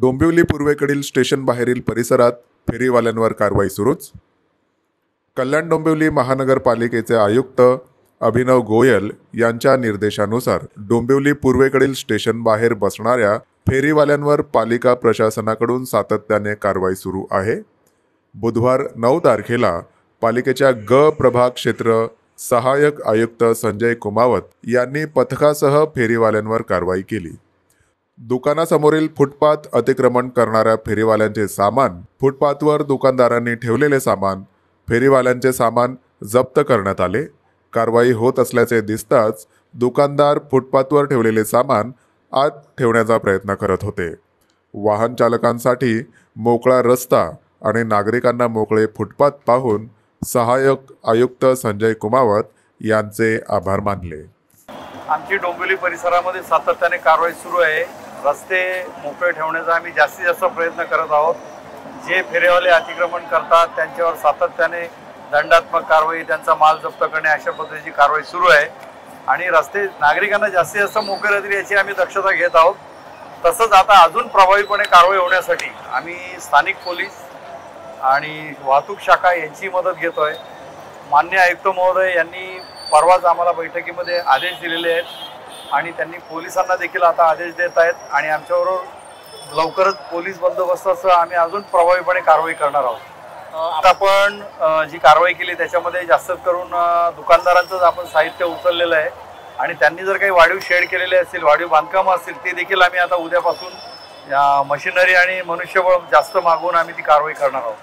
डोंबिवली पूर्वेकडील स्टेशन बाहेरील परिसरात फेरीवाल्यांवर कारवाई सुरूच। कल्याण डोंबिवली महानगरपालिकेचे आयुक्त अभिनव गोयल यांच्या निर्देशानुसार डोंबिवली पूर्वेकडील स्टेशन बाहेर बसणाऱ्या फेरीवाल्यांवर पालिका प्रशासनाकडून सातत्याने कारवाई सुरू आहे। बुधवार 9 तारखेला पालिकेच्या ग प्रभाग क्षेत्र सहाय्यक आयुक्त संजय कुमावत यांनी पथकासह फेरीवाल्यांवर कारवाई केली। दुकानासमोरील फुटपाथ अतिक्रमण करणाऱ्या फेरीवाल्यांचे सामान, फुटपाथवर दुकानदारांनी ठेवलेले सामान, फेरीवाल्यांचे सामान जप्त करण्यात आले। कारवाई होत असल्याचे दिसताच दुकानदार फुटपाथवर ठेवलेले सामान आत ठेवण्याचा प्रयत्न करत होते। वाहन चालकांसाठी मोकळा रस्ता आणि नागरिकांना मोकळे फुटपाथ पाहून सहाय्यक आयुक्त संजय कुमावत यांचे आभार मानले। आमची डोंबिवली परिसरामध्ये सातत्याने कारवाई सुरू आहे। रस्ते मोकळे ठेवण्याचा आम्ही जास्तीत जास्त प्रयत्न करत आहोत। जे फेरीवाले अतिक्रमण करतात त्यांच्यावर सातत्याने दंडात्मक कारवाई, त्यांचा माल जप्त करणे अशा पद्धतीची कारवाई सुरू आहे आणि रस्ते नागरिकांना जास्तीत जास्त मोकळे राहतील याची आम्ही दक्षता घेत आहोत। तसंच आता अजून प्रभावीपणे कारवाई होण्यासाठी आम्ही स्थानिक पोलीस आणि वाहतूक शाखा यांची मदत घेतोय। माननीय आयुक्त महोदय यांनी परवाच आम्हाला बैठकीमध्ये आदेश दिलेले आहेत आणि त्यांनी पोलिसांना देखील आता आदेश देत आहेत आणि आमच्याबरोबर लवकरच पोलीस बंदोबस्तासह आम्ही अजून प्रभावीपणे कारवाई करणार आहोत। आता आपण जी कारवाई केली त्याच्यामध्ये जास्त करून दुकानदारांचंच आपण साहित्य उचललेलं आहे आणि त्यांनी जर काही वाढीव शेड केलेले असतील, वाढीव बांधकाम असतील, ते देखील आम्ही आता उद्यापासून मशिनरी आणि मनुष्यबळ जास्त मागवून आम्ही ती कारवाई करणार आहोत।